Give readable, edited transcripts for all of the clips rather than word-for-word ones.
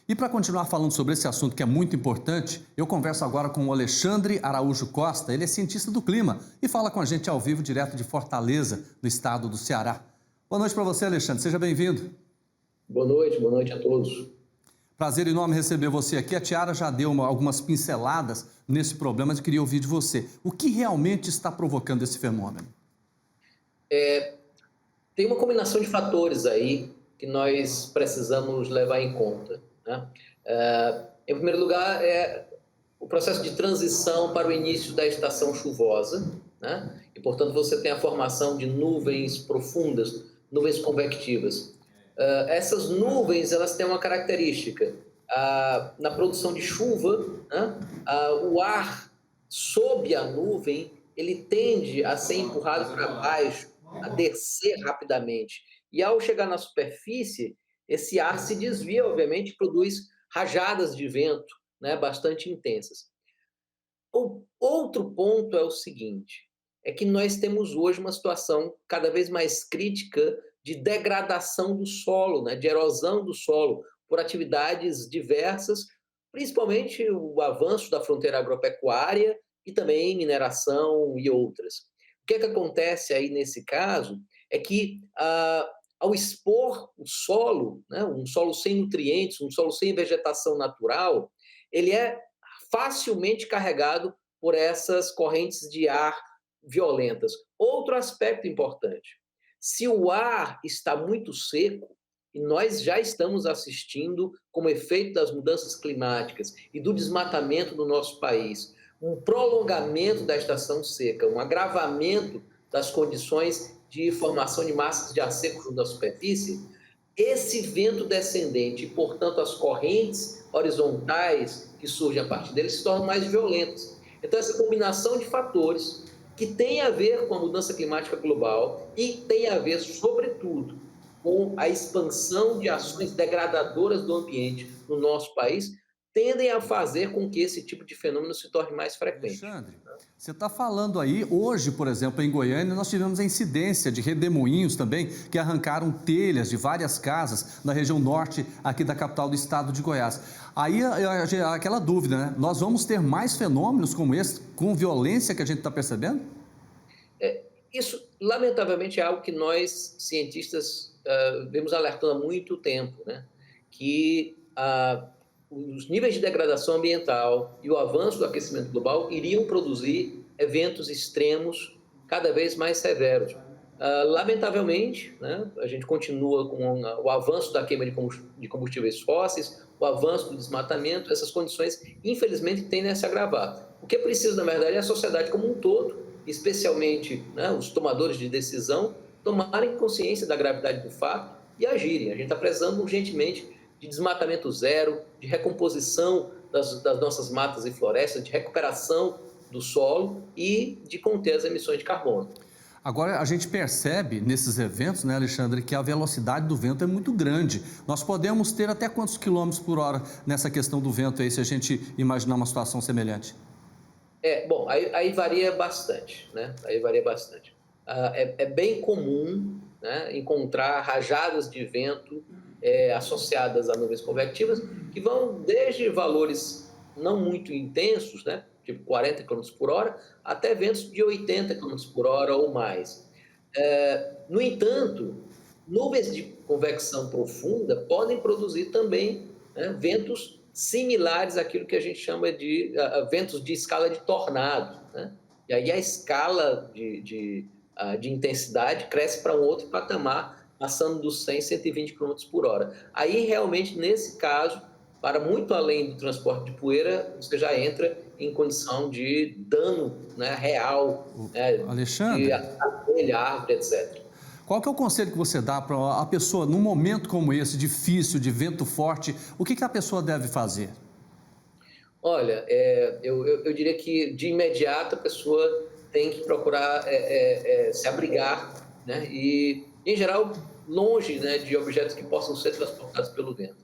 E para continuar falando sobre esse assunto que é muito importante, eu converso agora com o Alexandre Araújo Costa. Ele é cientista do clima e fala com a gente ao vivo direto de Fortaleza, no estado do Ceará. Boa noite para você, Alexandre. Seja bem-vindo. Boa noite a todos. Prazer enorme receber você aqui. A Tiara já deu algumas pinceladas nesse problema, mas eu queria ouvir de você. O que realmente está provocando esse fenômeno? Tem uma combinação de fatores aí que nós precisamos levar em conta, né? Em primeiro lugar, é o processo de transição para o início da estação chuvosa, né? E, portanto, você tem a formação de nuvens profundas, nuvens convectivas. Essas nuvens, elas têm uma característica. Na produção de chuva, né? O ar sob a nuvem, ele tende a ser empurrado para baixo, a descer rapidamente. E ao chegar na superfície, esse ar se desvia, obviamente, e produz rajadas de vento, né, bastante intensas. O outro ponto é o seguinte, é que nós temos hoje uma situação cada vez mais crítica de degradação do solo, né, de erosão do solo, por atividades diversas, principalmente o avanço da fronteira agropecuária e também mineração e outras. O que é que acontece aí nesse caso é que, ao expor o solo, né, um solo sem nutrientes, um solo sem vegetação natural, ele é facilmente carregado por essas correntes de ar violentas. Outro aspecto importante: se o ar está muito seco, e nós já estamos assistindo, como efeito das mudanças climáticas e do desmatamento do nosso país, um prolongamento da estação seca, um agravamento das condições de formação de massas de ar seco junto à superfície, esse vento descendente e, portanto, as correntes horizontais que surgem a partir dele se tornam mais violentas. Então, essa combinação de fatores que tem a ver com a mudança climática global e tem a ver, sobretudo, com a expansão de ações degradadoras do ambiente no nosso país, tendem a fazer com que esse tipo de fenômeno se torne mais frequente. Alexandre, você está falando aí, hoje, por exemplo, em Goiânia, nós tivemos a incidência de redemoinhos também, que arrancaram telhas de várias casas na região norte aqui da capital do estado de Goiás. Aí aquela dúvida, né? Nós vamos ter mais fenômenos como esse, com violência que a gente está percebendo? Isso, lamentavelmente, é algo que nós, cientistas, vemos alertando há muito tempo, né? Que os níveis de degradação ambiental e o avanço do aquecimento global iriam produzir eventos extremos cada vez mais severos. Lamentavelmente, né, a gente continua com o avanço da queima de combustíveis fósseis, o avanço do desmatamento, essas condições, infelizmente, tendem a se agravar. O que é preciso, na verdade, é a sociedade como um todo, especialmente, né, os tomadores de decisão, tomarem consciência da gravidade do fato e agirem. A gente está precisando urgentemente de desmatamento zero, de recomposição das nossas matas e florestas, de recuperação do solo e de conter as emissões de carbono. Agora, a gente percebe nesses eventos, né, Alexandre, que a velocidade do vento é muito grande. Nós podemos ter até quantos quilômetros por hora nessa questão do vento aí, se a gente imaginar uma situação semelhante? Bom, aí varia bastante, né? Aí varia bastante. É bem comum, né, encontrar rajadas de vento associadas a nuvens convectivas que vão desde valores não muito intensos, né, tipo 40 km por hora, até ventos de 80 km por hora ou mais. No entanto, nuvens de convecção profunda podem produzir também, né, ventos similares àquilo que a gente chama de ventos de escala de tornado, né? E aí a escala de intensidade cresce para um outro patamar, passando dos 100 a 120 km por hora. Aí, realmente, nesse caso, para muito além do transporte de poeira, você já entra em condição de dano, né, real, né, de Alexandre, abelha, árvore, etc. qual que é o conselho que você dá para a pessoa, num momento como esse, difícil, de vento forte, o que a pessoa deve fazer? Olha, eu diria que de imediato a pessoa tem que procurar se abrigar, né? E, em geral, longe, né, de objetos que possam ser transportados pelo vento.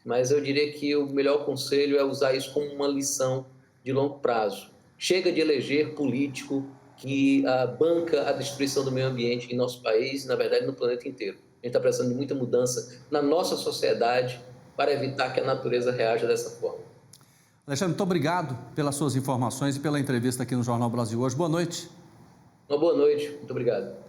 Mas eu diria que o melhor conselho é usar isso como uma lição de longo prazo. Chega de eleger político que banca a destruição do meio ambiente em nosso país e, na verdade, no planeta inteiro. A gente está precisando de muita mudança na nossa sociedade para evitar que a natureza reaja dessa forma. Alexandre, muito obrigado pelas suas informações e pela entrevista aqui no Jornal Brasil hoje. Boa noite. Uma boa noite, muito obrigado.